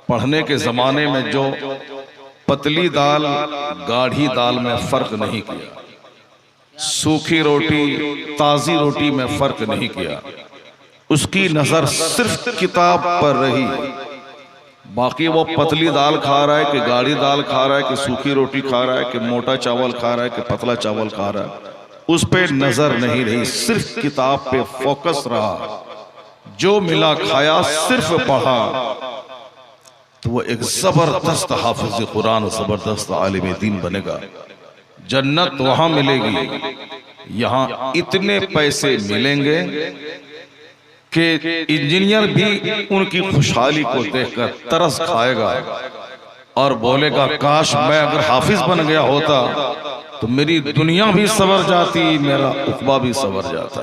पढ़ने के ज़माने में जो पतली दाल गाढ़ी दाल में फ़र्क नहीं किया, सूखी रोटी ताज़ी रोटी में फ़र्क नहीं किया, उसकी नज़र सिर्फ किताब पर रही। बाकी वो पतली दाल खा रहा है कि गाढ़ी दाल खा रहा है कि सूखी रोटी खा रहा है कि मोटा चावल खा रहा है कि पतला चावल खा रहा है, उस पे नज़र नहीं रही, सिर्फ किताब पे फोकस रहा। जो मिला खाया, सिर्फ पढ़ा, तो वो एक जबरदस्त हाफिज कुरान, जबरदस्त आलिम दीन बनेगा। जन्नत वहां मिलेगी, यहां इतने पैसे मिलेंगे कि इंजीनियर भी उनकी खुशहाली को देखकर तरस खाएगा और बोलेगा काश मैं अगर हाफिज बन गया होता तो मेरी दुनिया भी सवर जाती, मेरा उक़बा भी सवर जाता।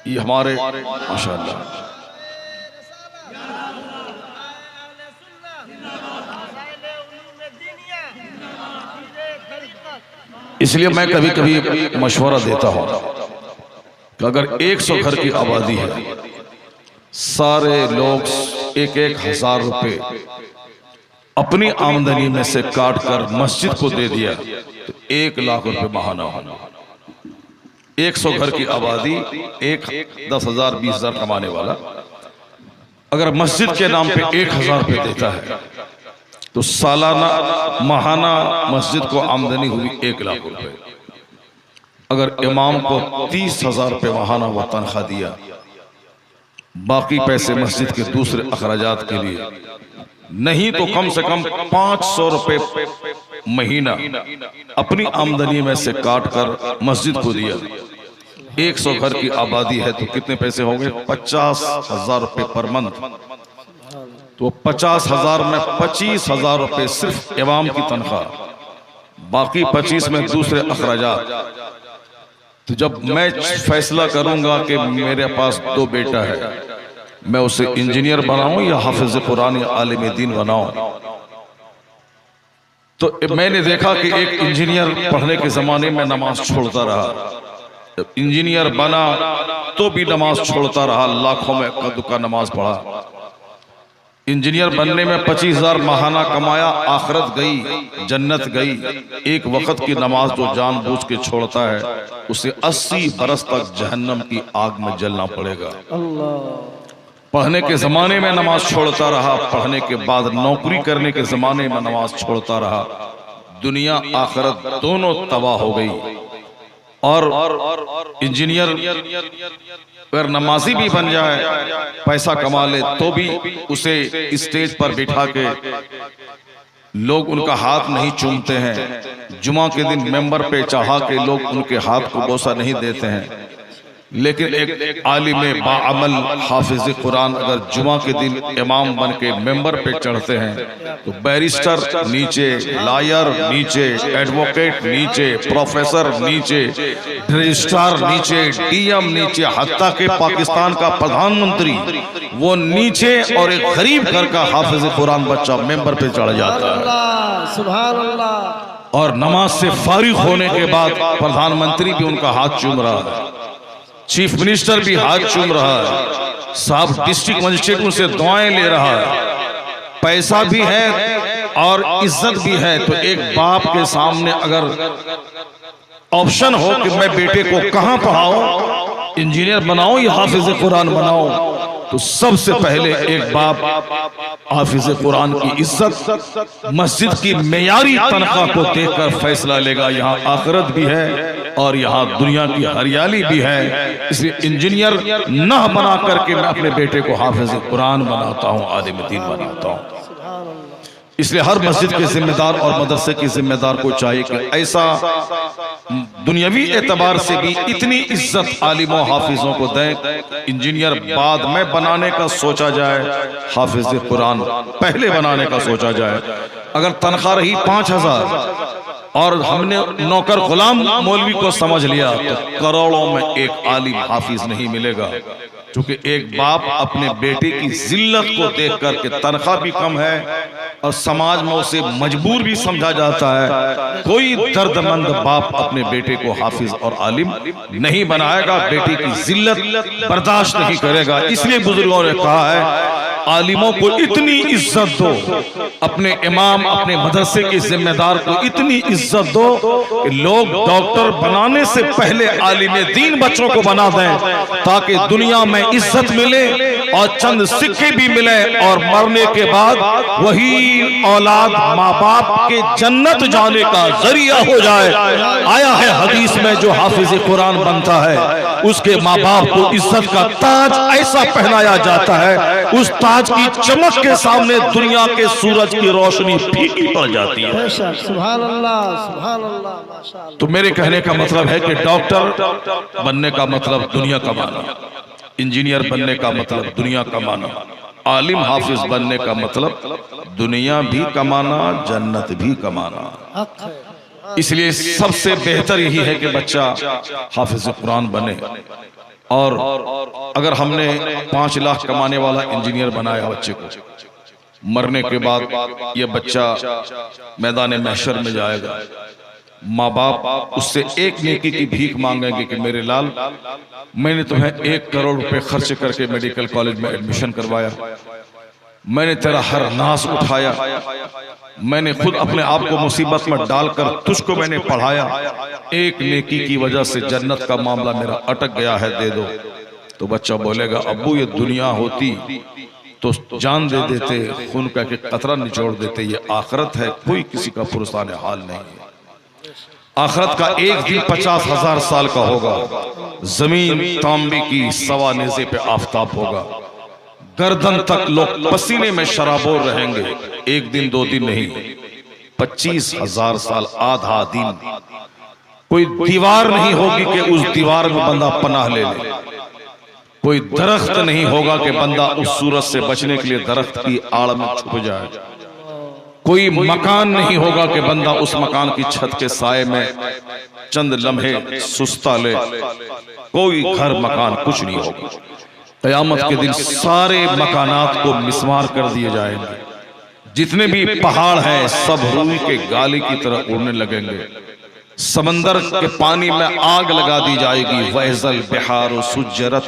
ये हमारे माशाअल्लाह इसलिए मैं कभी कभी मशवरा देता हूं कि अगर 100 घर की आबादी है, सारे लोग 1,000 रुपए अपनी आमदनी में से काट कर मस्जिद को दे दिया तो 1 लाख रुपए बहाना होना। 100 घर की आबादी, 10,000 20,000 कमाने वाला अगर मस्जिद के नाम पे 1,000 रुपए देता है तो सालाना माहाना मस्जिद को आमदनी हुई 1 लाख रुपए। अगर इमाम को 30,000 रुपए माहाना वो तनख्वाह दिया, बाकी पैसे मस्जिद के दूसरे अखराजात के लिए, नहीं तो कम से कम 500 रुपए महीना अपनी आमदनी में से काट कर मस्जिद को दिया। 100 घर की आबादी है तो कितने पैसे होंगे? 50,000 रुपए पर मंथ। तो 50,000 में 25,000 रुपए सिर्फ इमाम की तनख्वाह, बाकी 25 में दूसरे अखराजात। तो जब मैं फैसला करूंगा कि मेरे पास 2 बेटा है, मैं उसे इंजीनियर बनाऊं या हाफिज कुरान या आलिम दीन बनाऊं, तो मैंने देखा कि एक इंजीनियर पढ़ने के जमाने में नमाज छोड़ता रहा, जब इंजीनियर बना तो भी नमाज छोड़ता रहा, लाखों में कद्दू का नमाज पढ़ा। इंजीनियर बनने में 25,000 माहाना कमाया, आखिरत गई, जन्नत गई। एक वक्त की नमाज जो जानबूझ के छोड़ता है उसे 80 बरस तक जहन्नम की आग में जलना पड़ेगा। पढ़ने के जमाने में नमाज छोड़ता रहा, पढ़ने के बाद नौकरी करने के जमाने में नमाज छोड़ता रहा, दुनिया आखिरत दोनों तबाह हो गई। और इंजीनियर अगर नमाजी भी बन जाए, पैसा कमा ले, तो भी उसे स्टेज पर बिठा के लोग उनका हाथ नहीं चूमते हैं। जुमा के दिन मेंबर पे चढ़ा के लोग उनके हाथ को बोसा नहीं देते हैं। लेकिन एक आलिम बाअमल हाफिज कुरान अगर जुमा के दिन इमाम बन के मेंबर पे चढ़ते हैं तो बैरिस्टर नीचे, लॉयर नीचे, एडवोकेट नीचे, प्रोफेसर नीचे, रजिस्ट्रार नीचे, डीएम नीचे, हत्ता के पाकिस्तान का प्रधानमंत्री वो नीचे, और एक गरीब घर का हाफिज कुरान बच्चा मेंबर पे चढ़ जाता है। सुभान अल्लाह। और नमाज से फारिग होने के बाद प्रधानमंत्री भी उनका हाथ चूम रहा है, चीफ मिनिस्टर भी हाथ चूम रहा है, साहब डिस्ट्रिक्ट मजिस्ट्रेट उनसे दुआएं ले रहा है, पैसा भी है और इज्जत भी है। तो एक बाप के सामने अगर ऑप्शन हो कि मैं बेटे को कहां पढ़ाऊं, इंजीनियर बनाऊं या हाफिज कुरान बनाऊं, तो सबसे पहले एक बाप हाफिज कुरान की इज्जत, मस्जिद की मेयारी तनख्वाह को देखकर फैसला लेगा। यहाँ आखिरत भी है और यहाँ दुनिया की हरियाली भी है। इसलिए इंजीनियर न बना करके मैं अपने बेटे को हाफिज कुरान बनाता हूँ, आलिम दीन बनाता हूँ। इसलिए हर मस्जिद के जिम्मेदार और मदरसे के जिम्मेदार को चाहिए कि ऐसा दुनियावी एतबार से भी इतनी इज्जत आलिमों हाफिजों को दें। इंजीनियर बाद में बनाने का सोचा जाए, हाफिज कुरान पहले बनाने का सोचा जाए। अगर तनख्वाह रही 5,000 और हमने नौकर गुलाम मौलवी को समझ लिया तो करोड़ों में एक आलिम हाफिज नहीं मिलेगा। क्योंकि एक बाप अपने बेटे की जिल्लत को देख करके, तनख्वाह भी कम है और समाज में उसे मजबूर भी समझा जाता है, कोई दर्दमंद बाप अपने बेटे को हाफिज और आलिम नहीं बनाएगा, बेटे की जिल्लत बर्दाश्त नहीं करेगा। इसलिए बुजुर्गों ने कहा है आलिमों को इतनी इज्जत दो, अपने इमाम अपने मदरसे के जिम्मेदार को इतनी इज्जत दो कि लोग डॉक्टर बनाने से पहले आलिम दीन बच्चों को बना दें, ताकि दुनिया में इज्जत मिले और चंद सिक्के भी मिले, और मरने के बाद वही औलाद माँ बाप के जन्नत जाने का जरिया हो जाए। आया है हदीस में, जो हाफिज कुरान बनता है उसके माँ बाप को इज्जत का ताज ऐसा पहनाया जाता है, उस ताज की चमक के सामने दुनिया के सूरज की रोशनी फीकी पड़ जाती है। सुभान अल्लाह, सुभान अल्लाह, माशाअल्लाह। तो मेरे कहने का मतलब है कि डॉक्टर बनने का मतलब दुनिया कमाना, इंजीनियर बनने का मतलब दुनिया कमाना, आलिम हाफिज बनने का मतलब दुनिया भी कमाना, जन्नत भी कमाना। इसलिए सबसे बेहतर यही है कि बच्चा हाफिज कुरान बने। और अगर हमने 5 लाख कमाने वाला इंजीनियर बनाया बच्चे को, मरने के बाद यह बच्चा मैदान महशर में जाएगा, माँ बाप उससे एक नेकी की भीख मांगेंगे कि मेरे लाल, मैंने तुम्हें 1 करोड़ रुपए खर्च करके मेडिकल कॉलेज में एडमिशन करवाया, मैंने तेरा हर नाज उठाया, मैंने खुद अपने आप को मुसीबत में डालकर तुझको मैंने पढ़ाया, एक नेकी की वजह से जन्नत का मामला मेरा अटक गया है, दे दो। तो बच्चा बोलेगा, अब्बू ये दुनिया होती तो जान दे देते, खून का एक कतरा निचोड़ देते, ये आखिरत है, कोई किसी का पुरसाने हाल नहीं है। आखिरत का एक दिन 50,000 साल का होगा, जमीन तांबे की सवा नेज़े पे आफताब होगा, गर्दन तक लोग पसीने में शराबोर रहेंगे, एक दिन 2 दिन नहीं, 25,000 साल, आधा दिन। कोई दीवार नहीं होगी कि उस दीवार में बंदा पनाह ले ले, कोई दरख्त नहीं होगा कि बंदा उस सूरज से बचने के लिए दरख्त की आड़ में छुप जाए, कोई मकान नहीं होगा कि बंदा उस मकान की छत के साए में चंद लम्हे सुस्ता ले, कोई घर मकान कुछ नहीं होगा। क़यामत के दिन सारे मकानात को मिस्मार कर दिए जाएंगे, जितने भी पहाड़ हैं सब रूई के गाली की तरह उड़ने लगेंगे, समंदर के पानी में आग लगा दी जाएगी, वैज़ल बिहार सुज्जरत,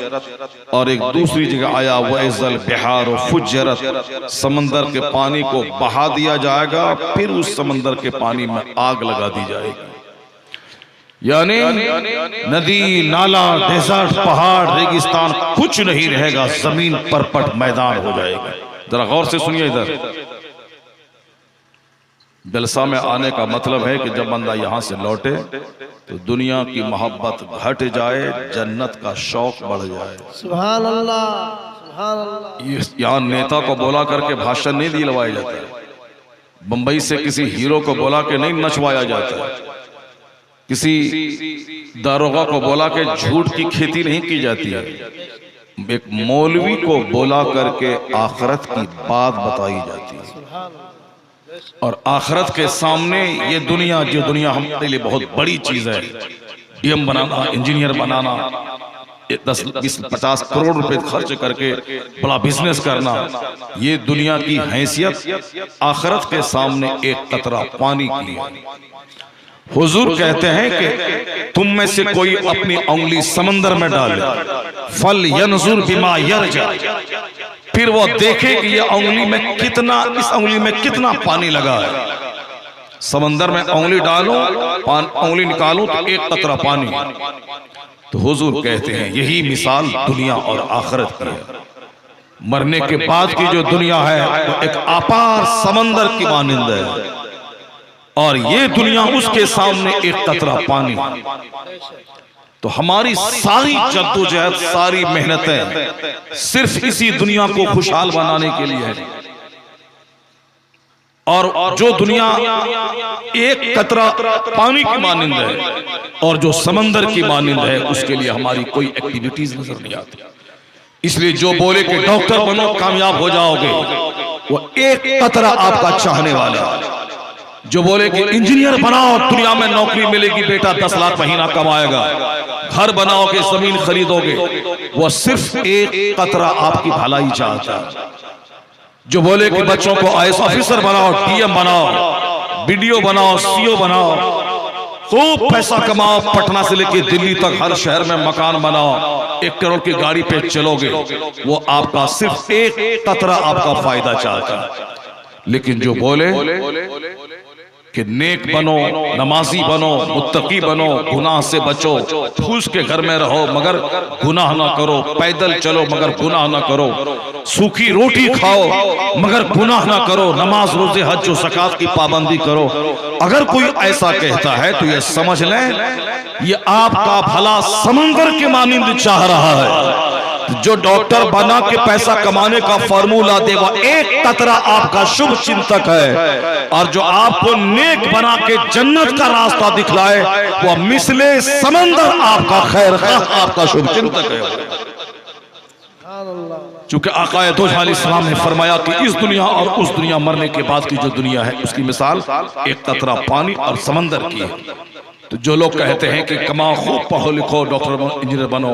और एक दूसरी जगह आया वैज़ल बिहार फुज्जरत, समंदर के पानी को बहा दिया जाएगा, फिर उस समंदर के पानी में आग लगा दी जाएगी। यानी नदी नाला डेजर्ट पहाड़ रेगिस्तान कुछ नहीं रहेगा, जमीन परपट मैदान हो जाएगा। जरा गौर से सुनिए, इधर जलसा में आने का मतलब है कि जब बंदा यहां से लौटे तो दुनिया की मोहब्बत घट जाए, जन्नत का शौक बढ़ जाए। सुभान अल्लाह, सुभान अल्लाह। यहाँ नेता को बोला करके भाषण नहीं दिलवाया जाता है, बंबई से किसी हीरो को बोला के नहीं नचवाया जाता है, किसी दारोगा को बोला के झूठ की खेती नहीं की जाती है, एक मौलवी को बोला करके आखिरत की बात बताई जाती है। और आखिरत के सामने ये दुनिया, जो दुनिया हमारे लिए बहुत बड़ी चीज है, डीएम बनाना, इंजीनियर बनाना, 10, 20, 50 करोड़ रुपए खर्च करके बड़ा बिजनेस करना, ये दुनिया की हैसियत आखिरत के सामने एक कतरा पानी की है। हुजूर कहते हैं कि तुम में से कोई अपनी उंगली समंदर में डाले, फल यनजुर बिमा यरजा, फिर वो देखे कि ये उंगली में कितना, इस उंगली में कितना पानी लगा है। समंदर में उंगली डालो, उंगली निकालो तो एक कतरा पानी। तो हुजूर कहते हैं यही मिसाल दुनिया और आखिरत की है। मरने के बाद की जो दुनिया है वो एक अपार समंदर की मानिंद है, और ये दुनिया उसके सामने एक कतरा पानी। तो हमारी सारी जद्दोजहद, सारी मेहनतें सिर्फ इसी दुनिया को खुशहाल बनाने के लिए है। और जो दुनिया एक कतरा पानी की मानिंद है और जो समंदर की मानिंद है, उसके लिए हमारी कोई एक्टिविटीज नजर नहीं आती। इसलिए जो बोले कि डॉक्टर बनो कामयाब हो जाओगे, वो एक कतरा आपका चाहने वाला है। जो बोले कि इंजीनियर बनाओ दुनिया में नौकरी मिलेगी, बेटा 10 लाख महीना कमाएगा, घर बनाओगे, जमीन खरीदोगे, वो सिर्फ एक कतरा आपकी भलाई चाहता है। जो बोले कि बच्चों को आईएएस ऑफिसर बनाओ, डीएम बनाओ, बीडीओ बनाओ, सीओ बनाओ, खूब पैसा कमाओ, पटना से लेके दिल्ली तक हर शहर में मकान बनाओ, 1 करोड़ की गाड़ी पे चलोगे, वो आपका सिर्फ एक कतरा आपका फायदा चाहता है। लेकिन जो बोले कि नेक बनो, नमाजी बनो, मुत्तकी बनो, गुनाह से बचो, फूस के घर में रहो मगर गुनाह ना करो, पैदल चलो मगर गुनाह ना करो, सूखी रोटी खाओ मगर गुनाह ना करो, नमाज रोजे हज जो ज़कात की पाबंदी करो, अगर कोई ऐसा कहता है तो ये समझ लें ये आपका भला समंदर के मानिंद चाह रहा है। जो डॉक्टर बना के पैसा कमाने का फॉर्मूला देगा, एक कतरा आपका शुभ चिंतक है, और जो आपको नेक बना के जन्नत का रास्ता दिखलाए वो मिसले समंदर आपका खैर आपका शुभ चिंतक है। चूंकि आकाए दो अलैहिस्सलाम ने फरमाया कि इस दुनिया और उस दुनिया, मरने के बाद की जो दुनिया है उसकी मिसाल एक कतरा पानी और समंदर की है। तो जो लोग कहते हैं कि कमाओ, खूब पढ़ो लिखो, डॉक्टर बनो, इंजीनियर बनो,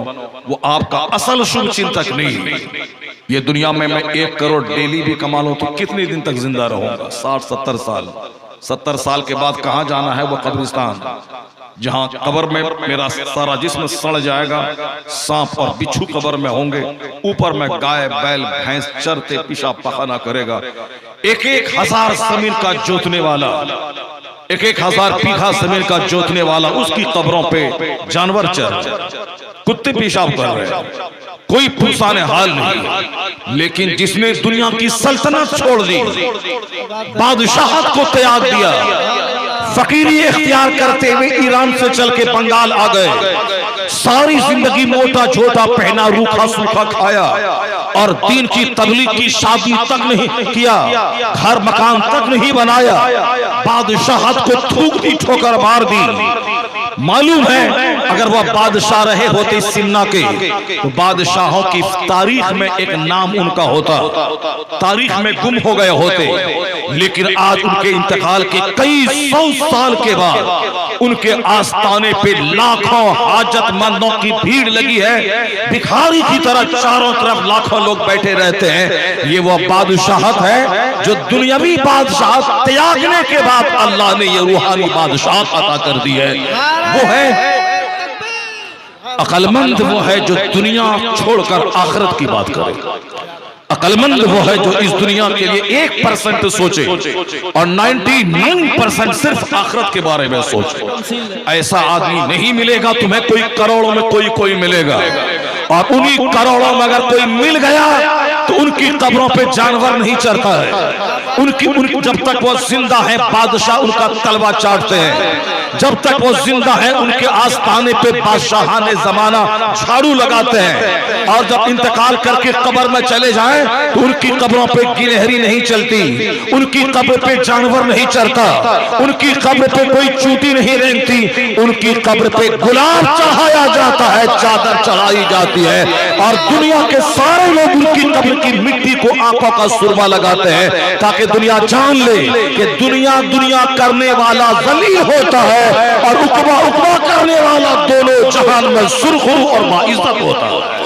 वो आपका असल शुभ चिंतक नहीं है। ये दुनिया में मैं 1 करोड़ डेली भी कमा लूं तो कितने दिन तक जिंदा रहूंगा? 60-70 साल। 70 साल के बाद कहां जाना है? वो कब्रिस्तान, जहां कब्र में मेरा सारा जिस्म सड़ जाएगा, सांप और बिच्छू कब्र में होंगे, ऊपर में गाय बैल भैंस चरते पेशाब पखाना करेगा, 1-1 हजार जमीन का जोतने वाला, 1-1 हजार बीघा जमीन का जोतने वाला, उसकी कब्रों पे जानवर चर, कुत्ते पेशाब कर रहे हैं, कोई पुरसाने हाल नहीं। लेकिन जिसने दुनिया की सल्तनत छोड़ दी, बादशाहत को त्याग दिया, फकीरी इख्तियार करते हुए ईरान से चल के बंगाल आ गए, सारी जिंदगी मोटा छोटा पहना, रूखा सूखा खाया और दीन की तबलीग की शादी तक नहीं किया, घर मकान तक नहीं बनाया, बादशाहत को थूक दी, ठोकर मार दी। मालूम है अगर वह बादशाह रहे होते सिमना के तो बादशाहों की तारीख में एक नाम उनका होता, तारीख में गुम हो गए होते। लेकिन आज उनके इंतकाल के कई 100 साल के बाद उनके आस्थाने पे लाखों हाजतमंदों की भीड़ लगी है, भिखारी की तरह चारों तरफ लाखों लोग बैठे रहते हैं। ये वो बादशाहत है जो दुनियावी बादशाहत त्यागने के बाद अल्लाह ने ये रूहानी बादशाहत अता कर दी है। वो है अक्लमंद, वो है जो दुनिया छोड़कर आखिरत की बात करे। अक्लमंद वो है जो इस दुनिया के लिए 1% सोचे और 99% सिर्फ आखिरत के बारे में सोचे। ऐसा आदमी नहीं मिलेगा तुम्हें, कोई करोड़ों में कोई मिलेगा, और उन्हीं करोड़ों में अगर कोई मिल गया तो उनकी कब्रों पे जानवर नहीं चढ़ता है। उनकी जब तक वो जिंदा है बादशाह उनका तलवा चाटते हैं, जब तक वो जिंदा है उनके आस्थाने पे बादशाहाने जमाना झाड़ू लगाते हैं, और जब इंतकाल करके कब्र में चले जाएं तो उनकी कब्रों पे गिलहरी नहीं चलती, उनकी कब्र पे जानवर नहीं चढ़ता, उनकी कब्र पे कोई चूटी नहीं रेंगती, उनकी कब्र पे गुलाब चढ़ाया जाता है, चादर चढ़ाई जाती है, और दुनिया के सारे लोग उनकी कब्र की मिट्टी को आंखों का सुरमा लगाते हैं ताकि दुनिया जान ले कि दुनिया करने वाला जलील होता है और उकबा करने वाला दोनों जहान में सुरखरू और बाइज्जत होता है।